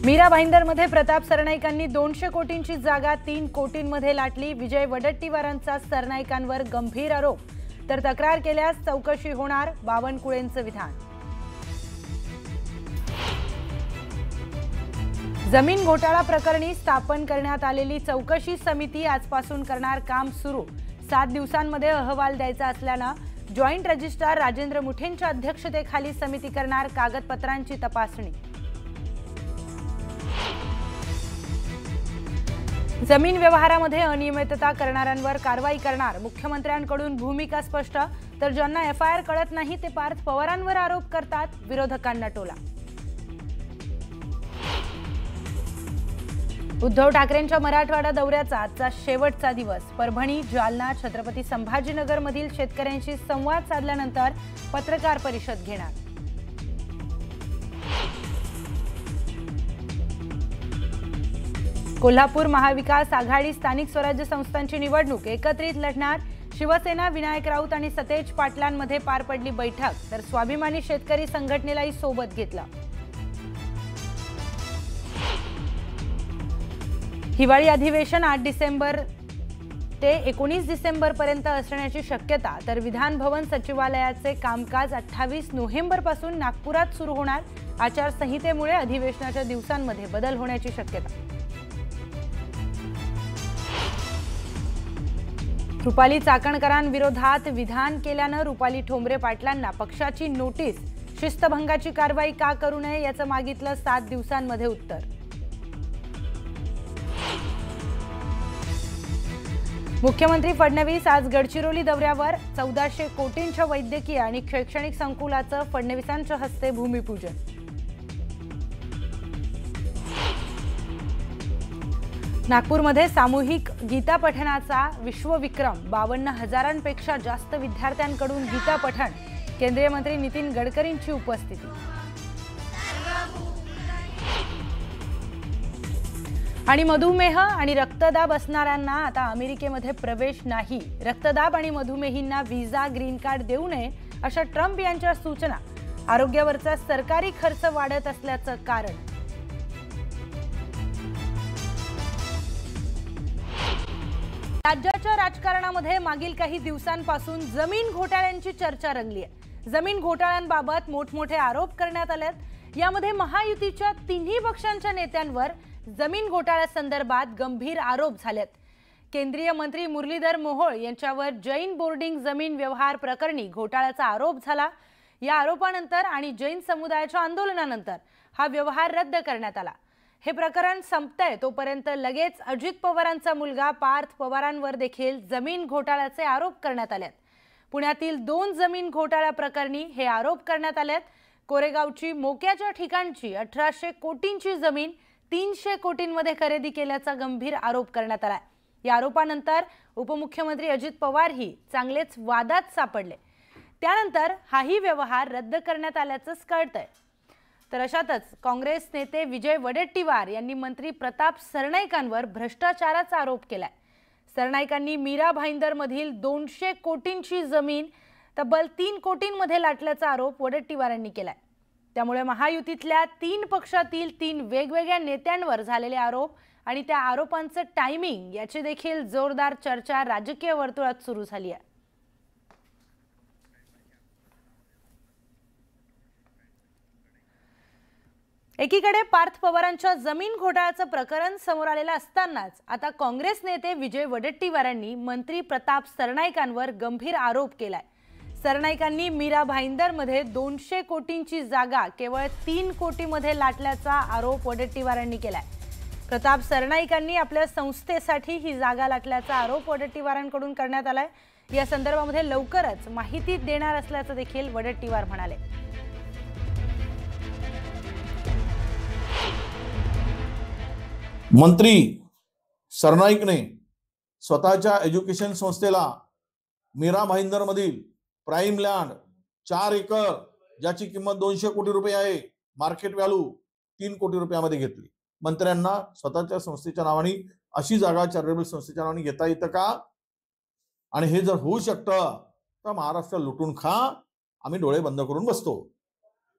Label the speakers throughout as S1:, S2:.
S1: मीरा भाईंदरमध्ये प्रताप सरनाईकांनी 200 कोटींची जागा 3 कोटींमध्ये लाटली। विजय वडेट्टीवारांचा सरनाईकांवर गंभीर आरोप। तर तक्रार केल्यास चौकशी होणार, बावनकुळेंचं विधान। जमीन घोटाळा प्रकरणी स्थापन करण्यात आलेली चौकशी समिती आजपासून करणार काम सुरू। 7 दिवसांमध्ये अहवाल द्यायचा असल्यानं जॉईंट रजिस्ट्रार राजेंद्र मुठेंच्या अध्यक्षतेखाली समिती करणार कागदपत्रांची तपासणी। जमीन व्यवहारामध्ये अनियमितता करणाऱ्यांवर कारवाई करणार, मुख्यमंत्र्यांकडून भूमिका स्पष्ट। तर ज्यांना एफआयआर कळत नाही ते पार्थ पवारांवर आरोप करतात, विरोधकांना टोला। उद्धव ठाकरेंच्या मराठवाडा दौऱ्याचा आजचा शेवटचा दिवस। परभणी, जालना, छत्रपती संभाजीनगरमधील शेतकऱ्यांशी संवाद साधल्यानंतर पत्रकार परिषद घेणार। कोल्हापूर महाविकास आघाडी स्थानिक स्वराज्य संस्थांची निवडणूक एकत्रित लढणार। शिवसेना, विनायक राऊत आणि सतेज पाटलांमध्ये पार पडली बैठक। तर स्वाभिमानी शेतकरी संघटनेलाही सोबत घेतलं। हिवाळी अधिवेशन 8 डिसेंबर ते 19 डिसेंबर पर्यंत असण्याची शक्यता। तर विधान भवन सचिवालयाचे कामकाज 28 नोव्हेंबर पासून नागपुरात सुरू होणार। आचारसंहितेमुळे अधिवेशनाच्या दिवसांमध्ये बदल होण्याची शक्यता। रुपाली चाकणकरांविरोधात विधान केल्यानं रुपाली ठोंबरे पाटलांना पक्षाची नोटीस। शिस्तभंगाची कारवाई का करू नये याचं मागितलं 7 दिवसांमध्ये उत्तर। मुख्यमंत्री फडणवीस आज गडचिरोली दौऱ्यावर। 1400 कोटींच्या वैद्यकीय आणि शैक्षणिक संकुलाचं फडणवीसांच्या हस्ते भूमिपूजन। नागपूरमध्ये सामूहिक गीता पठणाचा विश्वविक्रम। 52,000पेक्षा जास्त विद्यार्थ्यांकडून गीता पठण। केंद्रीय मंत्री नितीन गडकरींची उपस्थिती। आणि मधुमेह आणि रक्तदाब असणाऱ्यांना आता अमेरिकेमध्ये प्रवेश नाही। रक्तदाब आणि मधुमेहींना व्हिसा, ग्रीन कार्ड देऊ नये अशा ट्रम्प यांच्या सूचना। आरोग्यावरचा सरकारी खर्च वाढत असल्याचं कारण। राज्याच्या राजकारणामध्ये मागील काही दिवसांपासून जमीन घोटाळ्यांची चर्चा रंगली आहे। जमीन घोटाळ्यांबाबत मोठमोठे आरोप करण्यात आलेत। यामध्ये महायुतीच्या तिन्ही पक्षांच्या नेत्यांवर जमीन घोटाळ्यासंदर्भात गंभीर आरोप झालेत। केंद्रीय मंत्री मुरलीधर मोहोळ यांच्यावर जैन बोर्डिंग जमीन व्यवहार प्रकरणी घोटाळ्याचा आरोप झाला। या आरोपानंतर आणि जैन समुदायाच्या आंदोलनानंतर हा व्यवहार रद्द करण्यात आला। हे प्रकरण संपतंय तोपर्यंत लगेच अजित पवारांचा मुलगा पार्थ पवारांवर देखील जमीन घोटाळ्याचे आरोप करण्यात आलेत। पुण्यातील 2 जमीन घोटाळ्या प्रकरणी हे आरोप करण्यात आलेत। कोरेगावची मोक्याच्या ठिकाणची 1800 कोटींची जमीन 300 कोटींमध्ये खरेदी केल्याचा गंभीर आरोप करण्यात आला। या आरोपानंतर उपमुख्यमंत्री अजित पवारही चांगलेच वादात सापडले। त्यानंतर हाही व्यवहार रद्द करण्यात आल्याचं कळतंय। तर अशातच काँग्रेस नेते विजय वडेट्टीवार यांनी मंत्री प्रताप सरनाईकांवर भ्रष्टाचाराचा आरोप केलाय। सरनाईकांनी मीरा भाईंदरमधील 200 कोटींची जमीन तब्बल 3 कोटींमध्ये लाटल्याचा आरोप वडेट्टीवारांनी केलाय। त्यामुळे महायुतीतल्या 3 पक्षातील 3 वेगवेगळ्या नेत्यांवर झालेले आरोप आणि त्या आरोपांचं टायमिंग याची देखील जोरदार चर्चा राजकीय वर्तुळात सुरू झाली आहे। एकीकडे पार्थ पवारांच्या जमीन घोटाळ्याचं प्रकरण समोर आलेलं असतानाच आता काँग्रेस नेते विजय वडेट्टीवारांनी मंत्री प्रताप सरनाईकांवर गंभीर आरोप केलाय। सरनाईकांनी मीरा भाईंदरमध्ये 200 कोटींची जागा केवळ 3 कोटींमध्ये लाटल्याचा आरोप वडेट्टीवारांनी केलाय। प्रताप सरनाईकांनी आपल्या संस्थेसाठी ही जागा लाटल्याचा आरोप वडेट्टीवारांकडून करण्यात आलाय। या संदर्भामध्ये लवकरच माहिती देणार असल्याचं देखील वडेट्टीवार म्हणाले।
S2: मंत्री सरनाईकने स्वतःच्या एज्युकेशन संस्थेला मीरा भाईंदरमधील प्राइम लँड 4 एकर ज्याची किंमत 200 कोटी रुपये आहे, मार्केट व्हॅल्यू 3 कोटी रुपयामध्ये घेतली। मंत्र्यांना स्वतःच्या संस्थेच्या नावाने अशी जागा चॅरिटेबल संस्थेच्या नावाने घेता येतं का? आणि हे जर होऊ शकतं तर महाराष्ट्र लुटून खा, आम्ही डोळे बंद करून बसतो।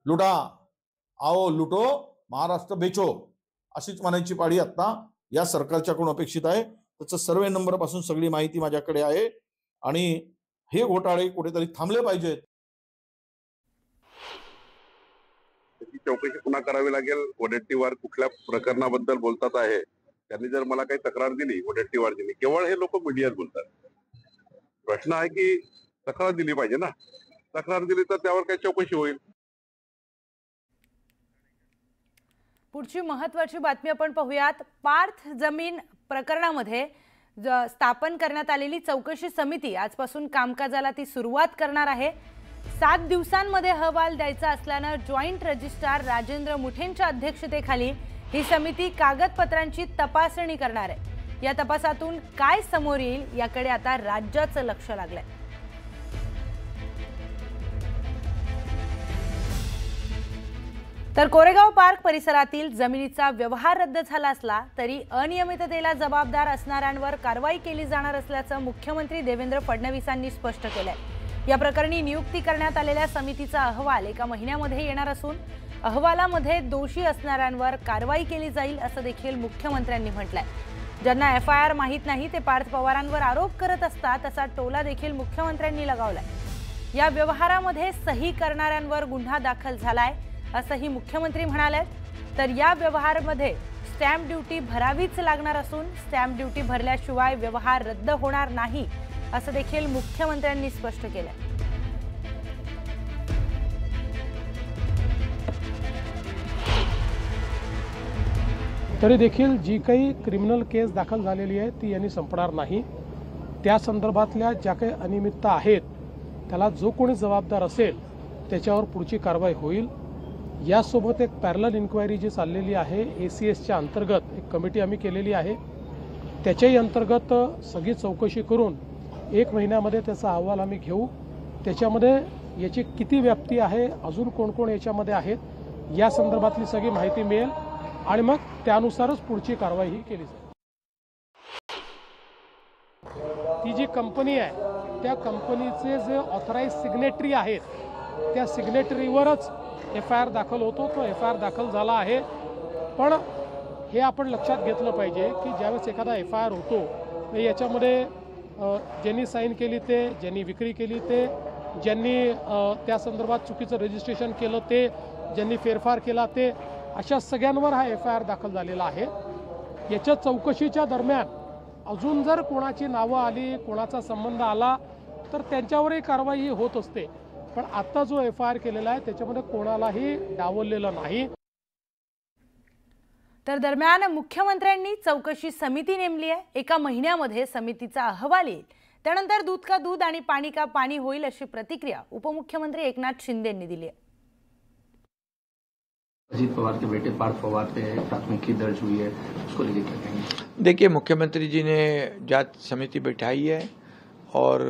S2: लुटा, आओ लुटो, महाराष्ट्र बेचो। अशीच म्हणायची पाळी आता या सरकारच्याकडून अपेक्षित आहे. त्याचं सर्वे नंबर पासून सगळी माहिती माझ्याकडे आहे आणि हे घोटाळे कुठेतरी थांबले पाहिजेत.
S3: त्याची चौकशी पुन्हा करावी लागेल. वडेट्टीवार कुठल्या प्रकरणाबद्दल बोलतात आहे, त्यांनी जर मला काही तक्रार दिली वडेट्टीवारजींनी, केवळ हे लोक मीडियात बोलतात. प्रश्न आहे की तक्रार दिली पाहिजे ना, तक्रार दिली तर त्यावर काही चौकशी होईल.
S1: पुढची महत्त्वाची बातमी आपण पाहूयात. पार्थ जमीन प्रकरणामध्ये स्थापन करण्यात आलेली चौकशी समिती आजपासून कामकाजाला ती सुरुवात करणार आहे. 7 दिवसांमध्ये अहवाल द्यायचा असल्यानं जॉईंट रजिस्ट्रार राजेंद्र मुठेंच्या अध्यक्षतेखाली ही समिती कागदपत्रांची तपासणी करणार आहे. या तपासातून काय समोर येईल याकडे आता राज्याचं लक्ष लागलंय. तर कोरेगाव पार्क परिसरातील जमिनीचा व्यवहार रद्द झाला असला तरी अनियमिततेला जबाबदार असणाऱ्यांवर कारवाई केली जाणार असल्याचं मुख्यमंत्री देवेंद्र फडणवीसांनी स्पष्ट केलंय. या प्रकरणी नियुक्ती करण्यात आलेल्या समितीचा अहवाल 1 महिन्यामध्ये येणार असून अहवालामध्ये दोषी असणाऱ्यांवर कारवाई केली जाईल असं देखील मुख्यमंत्र्यांनी म्हटलंय. ज्यांना FIR माहीत नाही ते पार्थ पवारांवर आरोप करत असतात असा टोला देखील मुख्यमंत्र्यांनी लगावलाय. या व्यवहारामध्ये सही करणाऱ्यांवर गुन्हा दाखल झालाय असंही मुख्यमंत्री म्हणाले. तर या व्यवहारामध्ये स्टॅम्प ड्युटी भरावीच लागणार असून स्टॅम्प ड्युटी भरल्याशिवाय व्यवहार रद्द होणार नाही असं देखील मुख्यमंत्र्यांनी स्पष्ट केलं.
S4: तरी देखील जी काही क्रिमिनल केस दाखल झालेली आहे ती यांनी संपणार नाही. त्या संदर्भातल्या ज्या काही अनियमितता आहेत त्याला जो कोणी जबाबदार असेल त्याच्यावर पुढची कारवाई होईल. यासोबत एक पॅरलल इन्क्वायरी जी चाललेली आहे ACSच्या अंतर्गत एक कमिटी आम्ही केलेली आहे. त्याच्याही अंतर्गत सगळी चौकशी करून 1 महिन्यामध्ये त्याचा अहवाल आम्ही घेऊ. त्याच्यामध्ये याची किती व्याप्ती आहे, अजून कोण कोण याच्यामध्ये आहेत या संदर्भातली सगळी माहिती मिळेल आणि मग त्यानुसारच पुढची कारवाई ही केली जाईल. ती जी कंपनी आहे त्या कंपनीचे जे ऑथराइज सिग्नेटरी आहेत त्या सिग्नेटरीवरच FIR दाखल होतो. तो FIR दाखल झाला आहे. पण हे आपण लक्षात घेतलं पाहिजे की ज्यावेळेस एखादा FIR होतो याच्यामध्ये ज्यांनी साईन केली ते, ज्यांनी विक्री केली ते, ज्यांनी त्या संदर्भात चुकीचं रजिस्ट्रेशन केलं ते, ज्यांनी फेरफार केला ते, अशा सगळ्यांवर हा FIR दाखल झालेला आहे. याच्या चौकशीच्या दरम्यान अजून जर कोणाची नावं आली, कोणाचा संबंध आला तर त्यांच्यावरही कारवाई ही होत असते. पण आता जो FIR केलेला आहे त्याच्यामध्ये कोणालाही डावललेलं नाही.
S1: तर दरम्यान मुख्यमंत्र्यांनी चौकशी समिती नेमली आहे. 1 महिन्यामध्ये समितीचा अहवाल येईल. त्यानंतर दूध का दूध आणि पाणी का पाणी होईल अशी प्रतिक्रिया उपमुख्यमंत्री एकनाथ शिंदे यांनी दिली आहे.
S5: अजीत पवार के बेटे पार्थ पवार पे प्राथमिकी दर्ज हुई है, उसको लेकर क्या कहेंगे?
S6: देखिए, मुख्यमंत्री जी ने जांच समिति बैठाई है और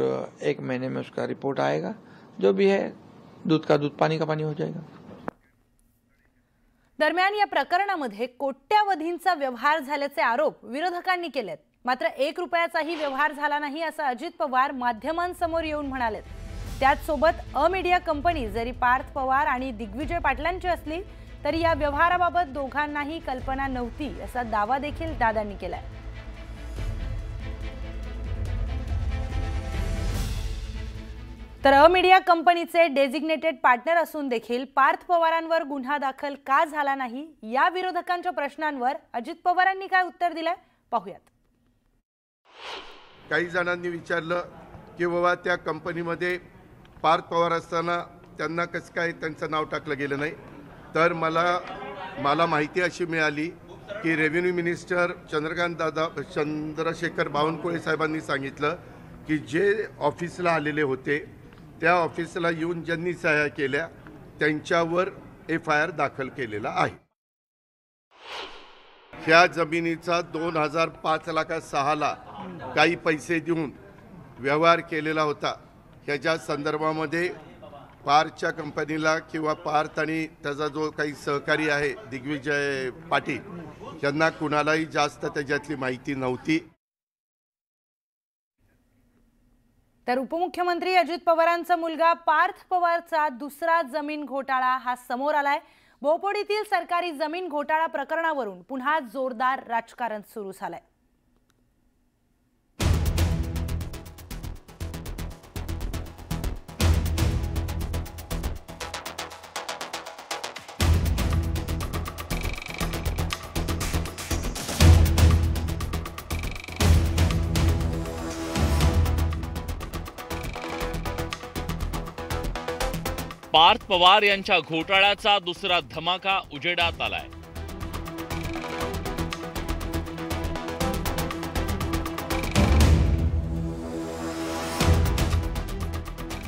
S6: 1 महीने में उसका रिपोर्ट आएगा. जो भी है दूध का दूध पानी का पानी हो जाएगा.
S1: दरम्यान या प्रकरणामध्ये कोट्यावधींचा व्यवहार झाल्याचे आरोप विरोधकांनी केलेत. मात्र 1 रुपयाचाही व्यवहार झाला नाही असं अजित पवार माध्यमांसमोर येऊन म्हणालेत. त्याचसोबत मीडिया कंपनी जरी पार्थ पवार आणि दिग्विजय पाटलांची असली तरी या व्यवहाराबाबत दोघांनाही कल्पना नव्हती असा दावा देखील दादांनी केलाय. तर मीडिया कंपनीचे डेझिग्नेटेड पार्टनर असून देखील पार्थ पवारांवर गुन्हा दाखल का झाला नाही या विरोधकांच्या प्रश्नांवर अजित पवारांनी काय उत्तर दिलंय पाहूयात.
S7: काही जणांनी विचारलं की बाबा त्या कंपनीमध्ये पार्थ पवार असताना त्यांना कसं काय त्यांचं नाव टाकलं गेलं नाही. तर मला माहिती अशी मिळाली की रेव्हेन्यू मिनिस्टर चंद्रशेखर बावनकुळे साहेबांनी सांगितलं की जे ऑफिसला आलेले होते त्या ऑफिसला येऊन ज्यांनी सह्या केल्या त्यांच्यावर FIR दाखल केलेला आहे. ह्या जमिनीचा 2005-6 काही पैसे देऊन व्यवहार केलेला होता. ह्याच्या संदर्भामध्ये पार्थच्या कंपनीला किंवा पार्थ आणि त्याचा जो काही सहकारी आहे दिग्विजय पाटील यांना कुणालाही जास्त त्याच्यातली माहिती नव्हती.
S1: तर उपमुख्यमंत्री अजित पवारांचा मुलगा पार्थ पवारचा दुसरा जमीन घोटाळा हा समोर आलाय. भोपोडीतील सरकारी जमीन घोटाळा प्रकरणावरून पुन्हा जोरदार राजकारण सुरू झालंय।
S8: पार्थ पवार यांच्या घोटाळ्याचा दुसरा धमाका उजेडात आलाय।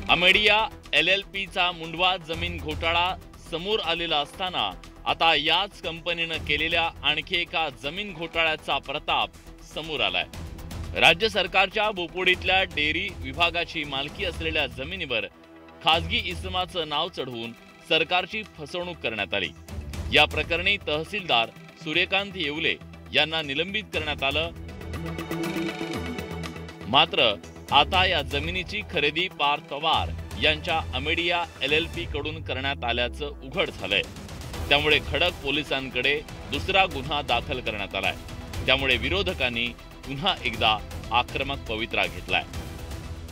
S8: अमेडिया LLPचा मुंडवा जमीन घोटाळा समोर आलेला असताना आता याच कंपनीनं केलेल्या आणखी एका जमीन घोटाळ्याचा प्रताप समोर आलाय। राज्य सरकारच्या बोपोडीतल्या डेअरी विभागाची मालकी असलेल्या जमिनीवर खासगी इसमाचं नाव चढवून सरकारची फसवणूक करण्यात आली। या प्रकरणी तहसीलदार सूर्यकांत येवले यांना निलंबित करण्यात आलं। मात्र आता या जमिनीची खरेदी पार्थ पवार यांच्या अमेडिया LLP कडून करण्यात आल्याचं उघड झालंय। त्यामुळे खडक पोलिसांकडे दुसरा गुन्हा दाखल करण्यात आलाय। त्यामुळे विरोधकांनी पुन्हा एकदा आक्रमक पवित्रा घेतलाय।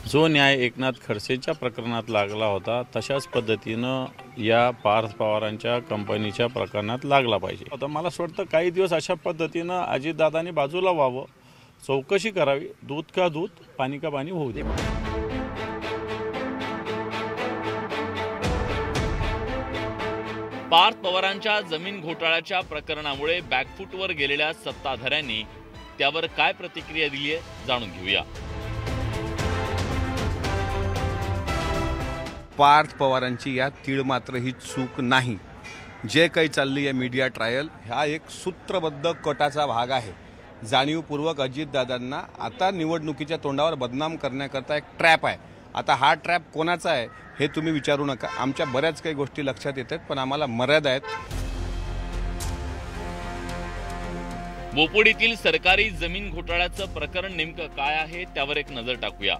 S9: जो न्याय एकनाथ खडसेच्या प्रकरणात लागला होता तशाच पद्धतीनं या पार्थ पवारांच्या कंपनीच्या प्रकरणात लागला पाहिजे। आता मला असं वाटतं काही दिवस अशा पद्धतीनं अजितदादांनी बाजूला व्हावं, चौकशी करावी, दूध का दूध पाणी का पाणी होऊ दे।
S8: पार्थ पवारांच्या जमीन घोटाळ्याच्या प्रकरणामुळे बॅकफूटवर गेलेल्या सत्ताधाऱ्यांनी त्यावर काय प्रतिक्रिया दिली आहे जाणून घेऊया।
S10: पार्थ पवारांची या तीळ मात्र ही चूक नाही। जे काही चालली आहे मीडिया ट्रायल हा एक सूत्रबद्ध कटाचा भाग आहे। जाणीवपूर्वक अजितदादांना आता निवडणुकीच्या तोंडावर बदनाम करण्याकरता एक ट्रॅप आहे। आता हा ट्रॅप कोणाचा आहे हे तुम्ही विचारू नका, आमच्या बऱ्याच काही गोष्टी लक्षात येतात, पण आम्हाला मर्यादा आहेत।
S8: बोपोडीतील सरकारी जमीन घोटाळ्याचं प्रकरण नेमकं काय आहे त्यावर एक नजर टाकूया।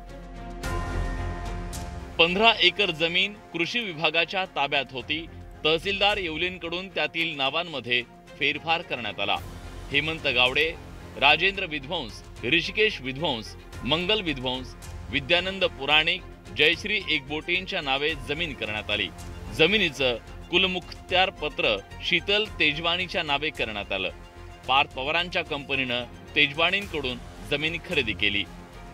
S8: 15 एकर जमीन कृषी विभागाच्या ताब्यात होती। तहसीलदार येवलेंकडून त्यातील नावांमध्ये फेरफार करण्यात आला। हेमंत गावडे, राजेंद्र विध्वंस, ऋषिकेश विध्वंस, मंगल विध्वंस, विद्यानंद पुराणिक, जयश्री एकबोटेंच्या नावे जमीन करण्यात आली। जमिनीचं कुलमुखत्यार पत्र शीतल तेजवानीच्या नावे करण्यात आलं। पार्थ पवारांच्या कंपनीनं तेजवानींकडून जमीन खरेदी केली।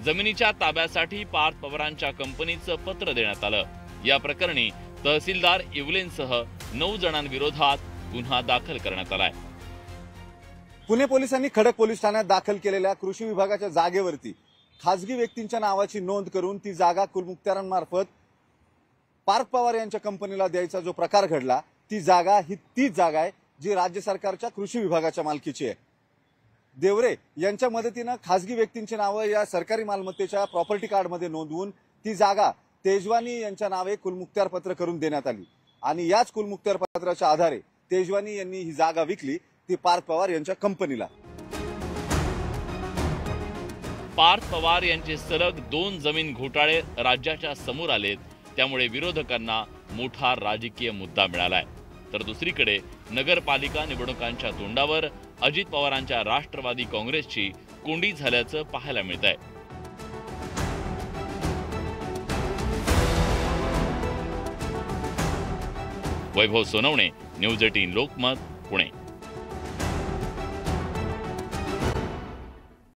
S8: जमिनीच्या ताब्यासाठी पार्थ पवारांच्या कंपनीचं पत्र देण्यात आलं। या प्रकरणी तहसीलदार येवलेंसह 9 जणांविरोधात गुन्हा दाखल करण्यात आलाय।
S11: पुणे पोलिसांनी खडक पोलीस ठाण्यात दाखल केलेल्या कृषी विभागाच्या जागेवरती खासगी व्यक्तींच्या नावाची नोंद करून ती जागा कुलमुखत्यारांमार्फत पार्थ पवार यांच्या कंपनीला द्यायचा जो प्रकार घडला, ती जागा ही तीच जागा आहे जी राज्य सरकारच्या कृषी विभागाच्या मालकीची आहे। देवरे यांच्या मदतीनं खासगी व्यक्तींची नावं या सरकारी मालमत्तेच्या प्रॉपर्टी कार्डमध्ये नोंदवून ती जागा तेजवानी यांच्या नावे कुलमुखत्यार पत्र करून देण्यात आली आणि याच कुलमुखत्यार पत्राच्या आधारे तेजवानी यांनी ही जागा विकली ती पार्थ पवार यांच्या कंपनीला।
S8: पार्थ पवार यांचे सलग 2 जमीन घोटाळे राज्याच्या समोर आलेत। त्यामुळे विरोधकांना मोठा राजकीय मुद्दा मिळालाय। तर दुसरीकडे नगरपालिका निवडणुकांच्या तोंडावर अजित पवारांच्या राष्ट्रवादी काँग्रेसची कोंडी झाल्याचं पाहायला मिळतंय। वैभव सोनवणे, न्यूज 18 लोकमत, पुणे।